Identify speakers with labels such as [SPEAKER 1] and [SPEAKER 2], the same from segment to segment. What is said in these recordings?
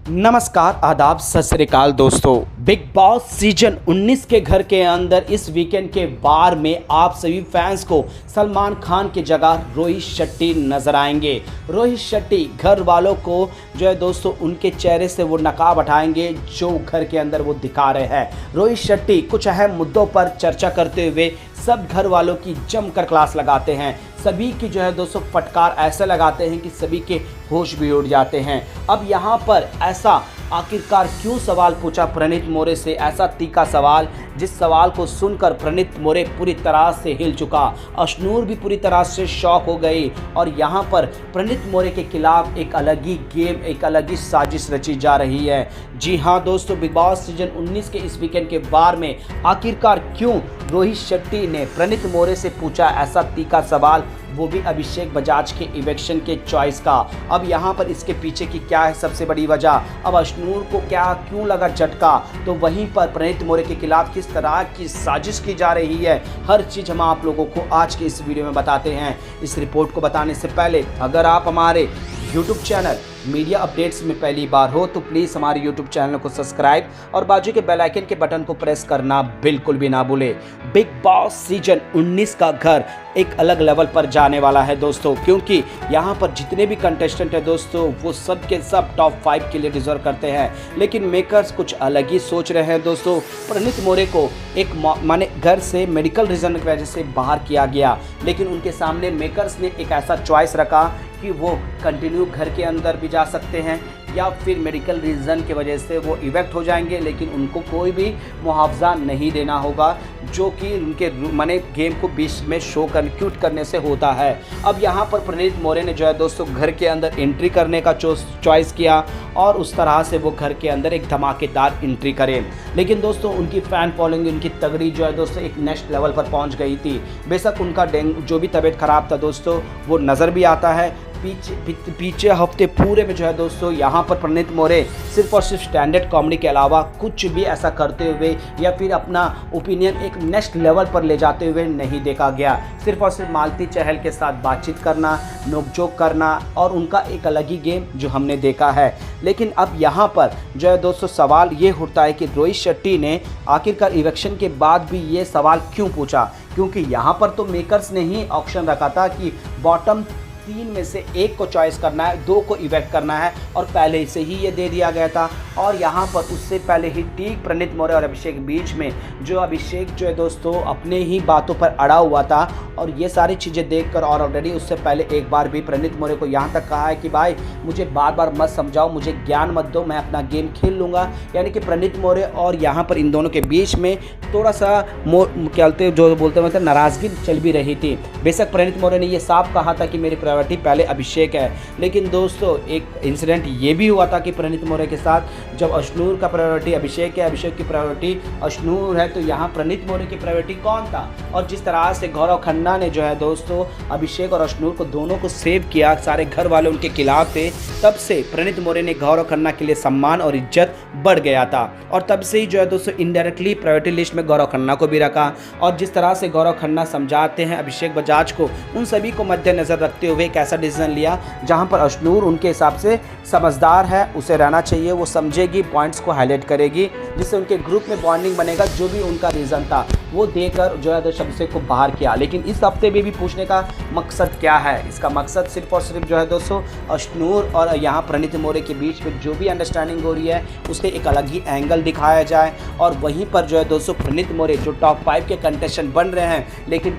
[SPEAKER 1] नमस्कार, आदाब, सत श्री अकाल दोस्तों। बिग बॉस सीजन 19 के घर के अंदर इस वीकेंड के बार में आप सभी फैंस को सलमान खान की जगह रोहित शेट्टी नजर आएंगे। रोहित शेट्टी घर वालों को जो है दोस्तों उनके चेहरे से वो नकाब हटाएंगे जो घर के अंदर वो दिखा रहे हैं। रोहित शेट्टी कुछ अहम मुद्दों पर चर्चा करते हुए सब घर वालों की जमकर क्लास लगाते हैं। सभी की जो है दोस्तों फटकार ऐसे लगाते हैं कि सभी के होश भी उड़ जाते हैं। अब यहाँ पर ऐसा आखिरकार क्यों सवाल पूछा प्रणीत मोरे से, ऐसा तीखा सवाल जिस सवाल को सुनकर प्रणीत मोरे पूरी तरह से हिल चुका। अशनूर भी पूरी तरह से शॉक हो गई और यहाँ पर प्रणीत मोरे के खिलाफ एक अलग ही गेम, एक अलग ही साजिश रची जा रही है। जी हाँ दोस्तों, बिग बॉस सीजन 19 के इस वीकेंड के बार में आखिरकार क्यों रोहित शेट्टी ने प्रणीत मोरे से पूछा ऐसा तीखा सवाल, वो भी अभिषेक बजाज के इवेक्शन के चॉइस का। अब यहाँ पर इसके पीछे की क्या है सबसे बड़ी वजह, अब अशनूर को क्यों लगा झटका, तो वहीं पर प्रणीत मोरे के खिलाफ किस तरह की साजिश की जा रही है, हर चीज़ हम आप लोगों को आज के इस वीडियो में बताते हैं। इस रिपोर्ट को बताने से पहले अगर आप हमारे YouTube चैनल मीडिया अपडेट्स में पहली बार हो तो प्लीज़ हमारे YouTube चैनल को सब्सक्राइब और बाजू के बेल आइकन के बटन को प्रेस करना बिल्कुल भी ना भूले। बिग बॉस सीजन 19 का घर एक अलग लेवल पर जाने वाला है दोस्तों, क्योंकि यहाँ पर जितने भी कंटेस्टेंट हैं दोस्तों वो सब के सब टॉप 5 के लिए डिजर्व करते हैं, लेकिन मेकर्स कुछ अलग ही सोच रहे हैं दोस्तों। प्रणीत मोरे को एक माने घर से मेडिकल रीज़न की वजह से बाहर किया गया, लेकिन उनके सामने मेकर्स ने एक ऐसा चॉइस रखा कि वो कंटिन्यू घर के अंदर भी जा सकते हैं या फिर मेडिकल रीज़न की वजह से वो इवेक्ट हो जाएंगे, लेकिन उनको कोई भी मुआवजा नहीं देना होगा, जो कि उनके माने गेम को बीच में शो कंक्लूड करने से होता है। अब यहाँ पर प्रणीत मोरे ने जो है दोस्तों घर के अंदर एंट्री करने का चॉइस किया और उस तरह से वो घर के अंदर एक धमाकेदार एंट्री करें, लेकिन दोस्तों उनकी फ़ैन फॉलोइंग, उनकी तगड़ी जो है दोस्तों एक नेक्स्ट लेवल पर पहुँच गई थी। बेशक उनका जो भी तबीयत ख़राब था दोस्तों वो नज़र भी आता है। पीछे हफ्ते पूरे में जो है दोस्तों यहाँ पर प्रणीत मोरे सिर्फ और सिर्फ स्टैंडर्ड कॉमेडी के अलावा कुछ भी ऐसा करते हुए या फिर अपना ओपिनियन एक नेक्स्ट लेवल पर ले जाते हुए नहीं देखा गया। सिर्फ और सिर्फ मालती चहल के साथ बातचीत करना, नोकझोंक करना और उनका एक अलग ही गेम जो हमने देखा है। लेकिन अब यहाँ पर जो है दोस्तों सवाल ये उठता है कि रोहित शेट्टी ने आखिरकार इलेक्शन के बाद भी ये सवाल क्यों पूछा, क्योंकि यहाँ पर तो मेकर्स ने ही ऑप्शन रखा था कि बॉटम 3 में से 1 को चॉइस करना है, 2 को इवेक्ट करना है और पहले से ही ये दे दिया गया था। और यहाँ पर उससे पहले ही ठीक प्रणीत मोरे और अभिषेक बीच में जो अभिषेक जो है दोस्तों अपने ही बातों पर अड़ा हुआ था और ये सारी चीज़ें देखकर और ऑलरेडी उससे पहले एक बार भी प्रणीत मोरे को यहाँ तक कहा है कि भाई मुझे बार बार मत समझाओ, मुझे ज्ञान मत दो, मैं अपना गेम खेल लूँगा। यानी कि प्रणीत मोरे और यहाँ पर इन दोनों के बीच में थोड़ा सा जो बोलते मतलब नाराज़गी चल भी रही थी। बेशक प्रणीत मोरे ने ये साफ कहा था कि मेरी प्रायोरिटी पहले अभिषेक है, लेकिन दोस्तों एक इंसिडेंट ये भी हुआ था कि प्रणीत मोरे के साथ जब अशनूर का प्रायोरिटी अभिषेक है, अभिषेक की प्रायोरिटी अशनूर है, तो यहाँ प्रणीत मोरे की प्रायोरिटी कौन था। और जिस तरह से गौरव खन्ना ने जो है दोस्तों अभिषेक और अशनूर को दोनों को सेव किया, सारे घर वाले उनके खिलाफ थे, तब से प्रणीत मोरे ने गौरव खन्ना के लिए सम्मान और इज्जत बढ़ गया था और तब से ही जो है दोस्तों इनडायरेक्टली प्रायोरिटी लिस्ट में गौरव खन्ना को भी रखा। और जिस तरह से गौरव खन्ना समझाते हैं अभिषेक बजाज को, उन सभी को मद्देनजर रखते हुए एक ऐसा डिसीजन लिया जहां पर अशनूर उनके हिसाब से समझदार है, उसे रहना चाहिए, वो समझेगी, पॉइंट्स को हाईलाइट करेगी, जिससे उनके ग्रुप में बॉन्डिंग बनेगा। जो भी उनका रीज़न था वो देकर जो है अभिषेक को बाहर किया। लेकिन इस हफ्ते में भी पूछने का मकसद क्या है, इसका मकसद सिर्फ और सिर्फ जो है दोस्तों अशनूर और यहाँ प्रणीत मोरे के बीच में जो भी अंडरस्टैंडिंग हो रही है उसके एक अलग ही एंगल दिखाया जाए। और वहीं पर जो है दोस्तों प्रणीत मोरे जो टॉप 5 के कंटेस्टेंट बन रहे हैं, लेकिन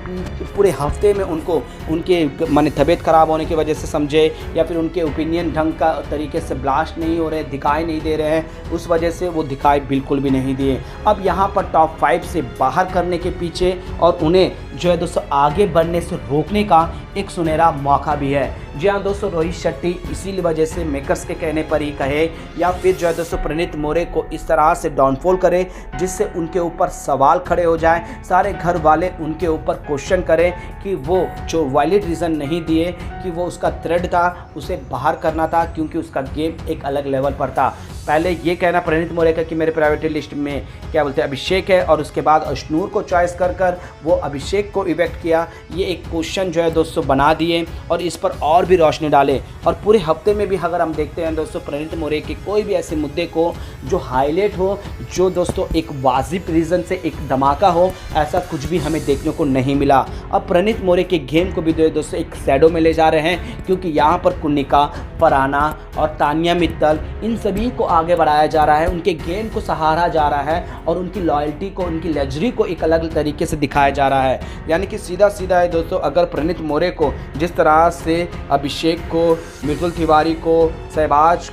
[SPEAKER 1] पूरे हफ्ते में उनको उनके माने तबीयत ख़राब होने की वजह से समझे या फिर उनके ओपिनियन ढंग का तरीके से ब्लास्ट नहीं हो रहे, दिखाई नहीं दे रहे हैं, उस वजह से वो दिखाई बिल्कुल भी नहीं दिए। अब यहाँ पर टॉप 5 से बाहर करने के पीछे और उन्हें जो है दोस्तों आगे बढ़ने से रोकने का एक सुनहरा मौका भी है। जी हाँ दोस्तों, रोहित शेट्टी इसीलिए वजह से मेकर्स के कहने पर ही कहे या फिर जो है दोस्तों प्रणीत मोरे को इस तरह से डाउनफॉल करे जिससे उनके ऊपर सवाल खड़े हो जाएं, सारे घर वाले उनके ऊपर क्वेश्चन करें कि वो जो वैलिड रीज़न नहीं दिए कि वो उसका थ्रेड था, उसे बाहर करना था, क्योंकि उसका गेम एक अलग लेवल पर था। पहले ये कहना प्रणीत मोरे का कि मेरे प्रायोरिटी लिस्ट में क्या बोलते हैं अभिषेक है, और उसके बाद अशनूर को चॉइस कर वो अभिषेक को इवेक्ट किया, ये एक क्वेश्चन जो है दोस्तों बना दिए और इस पर और भी रोशनी डाले। और पूरे हफ्ते में भी अगर हम देखते हैं दोस्तों प्रणीत मोरे के कोई भी ऐसे मुद्दे को जो हाईलाइट हो, जो दोस्तों एक वाजिब रीज़न से एक धमाका हो, ऐसा कुछ भी हमें देखने को नहीं मिला। अब प्रणीत मोरे के गेम को भी दोस्तों एक शैडो में ले जा रहे हैं, क्योंकि यहाँ पर कुनिका, फरहाना और तानिया मित्तल, इन सभी को आगे बढ़ाया जा रहा है, उनके गेम को सहारा जा रहा है और उनकी लॉयल्टी को, उनकी लग्जरी को एक अलग तरीके से दिखाया जा रहा है। यानी कि सीधा सीधा है दोस्तों, अगर प्रणीत मोरे को जिस तरह से अभिषेक को, मृदुल तिवारी को, शहबाज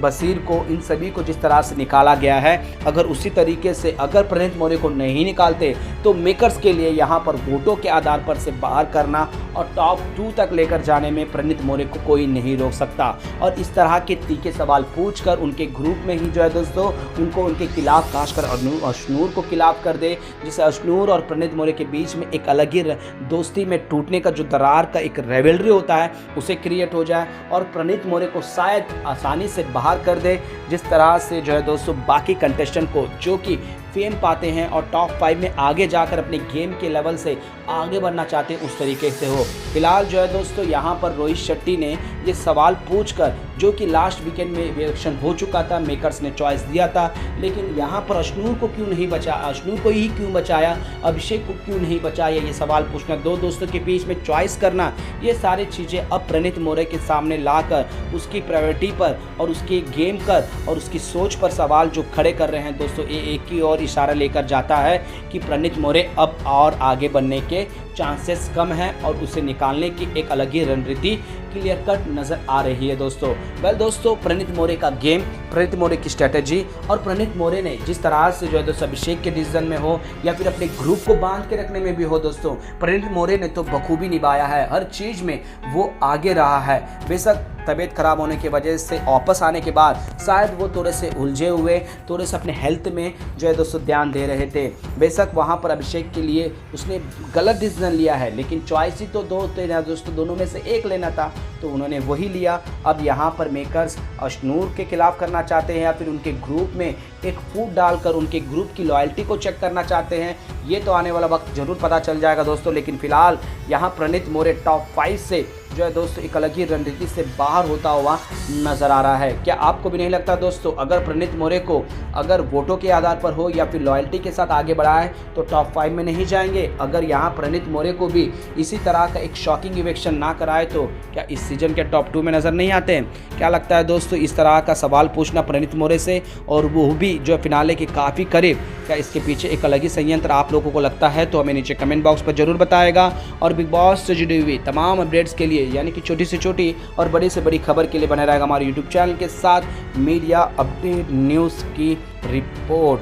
[SPEAKER 1] बशीर को, इन सभी को जिस तरह से निकाला गया है, अगर उसी तरीके से अगर प्रणीत मोरे को नहीं निकालते तो मेकर्स के लिए यहाँ पर वोटों के आधार पर से बाहर करना और टॉप 2 तक लेकर जाने में प्रणीत मोरे को कोई नहीं रोक सकता। और इस तरह के तीखे सवाल पूछकर उनके ग्रुप में ही जो है दोस्तों उनको उनके खिलाफ, खासकर अशनूर को खिलाफ कर दे, जिससे अशनूर और प्रणीत मोरे के बीच में एक अलग ही दोस्ती में टूटने का जो दरार का एक रेवलरी होता है उसे क्रिएट हो जाए और प्रणीत मोरे को शायद आसानी से बाहर कर दे, जिस तरह से जो है दोस्तों बाकी कंटेस्टेंट को जो कि फेम पाते हैं और टॉप 5 में आगे जाकर अपने गेम के लेवल से आगे बढ़ना चाहते हैं, उस तरीके से हो। फिलहाल जो है दोस्तों यहाँ पर रोहित शेट्टी ने ये सवाल पूछकर, जो कि लास्ट वीकेंड में इलेक्शन हो चुका था, मेकर्स ने चॉइस दिया था, लेकिन यहाँ पर अशनूर को क्यों नहीं बचा, अशनूर को ही क्यों बचाया, अभिषेक को क्यों नहीं बचाया, ये सवाल पूछना, दो दोस्तों के बीच में चॉइस करना, ये सारी चीज़ें अब प्रणीत मोरे के सामने लाकर उसकी प्रायोरिटी पर और उसके गेम पर और उसकी सोच पर सवाल जो खड़े कर रहे हैं दोस्तों, ये एक ही और इशारा लेकर जाता है कि प्रणीत मोरे अब और आगे बढ़ने के चांसेस कम हैं और उसे निकालने की एक अलग ही रणनीति क्लियर कट नज़र आ रही है दोस्तों। वेल दोस्तों, प्रणीत मोरे का गेम, प्रणीत मोरे की स्ट्रेटजी और प्रणीत मोरे ने जिस तरह से जो है दोस्तों अभिषेक के डिसीजन में हो या फिर अपने ग्रुप को बांध के रखने में भी हो दोस्तों, प्रणीत मोरे ने तो बखूबी निभाया है, हर चीज़ में वो आगे रहा है। बेशक तबीयत खराब होने की वजह से वापस आने के बाद शायद वो थोड़े से उलझे हुए, थोड़े से अपने हेल्थ में जो है दोस्तों ध्यान दे रहे थे। बेशक वहाँ पर अभिषेक के लिए उसने गलत डिसीजन लिया है, लेकिन चॉइस ही तो दो थे ना दोस्तों, दोनों में से एक लेना था तो उन्होंने वही लिया। अब यहाँ पर मेकर्स अशनूर के खिलाफ करना चाहते हैं या फिर उनके ग्रुप में एक फूट डालकर उनके ग्रुप की लॉयल्टी को चेक करना चाहते हैं, ये तो आने वाला वक्त जरूर पता चल जाएगा दोस्तों। लेकिन फिलहाल यहाँ प्रणीत मोरे टॉप 5 से जो है दोस्तों एक अलग ही रणनीति से बाहर होता हुआ नजर आ रहा है। क्या आपको भी नहीं लगता दोस्तों, अगर प्रणीत मोरे को अगर वोटों के आधार पर हो या फिर लॉयल्टी के साथ आगे बढ़ाए तो टॉप 5 में नहीं जाएंगे? अगर यहाँ प्रणीत मोरे को भी इसी तरह का एक शॉकिंग इवेक्शन ना कराए तो क्या इस सीजन के टॉप 2 में नज़र नहीं आते हैं? क्या लगता है दोस्तों, इस तरह का सवाल पूछना प्रणीत मोरे से और वो भी जो फिनाले के काफ़ी करीब, क्या इसके पीछे एक अलग ही संयंत्र आप लोगों को लगता है? तो हमें नीचे कमेंट बॉक्स पर जरूर बताएगा। और बिग बॉस से जुड़ी हुई तमाम अपडेट्स के लिए, यानी कि छोटी से छोटी और बड़ी से बड़ी खबर के लिए बने रहेगा हमारे यूट्यूब चैनल के साथ मीडिया अपडेट न्यूज़ की रिपोर्ट।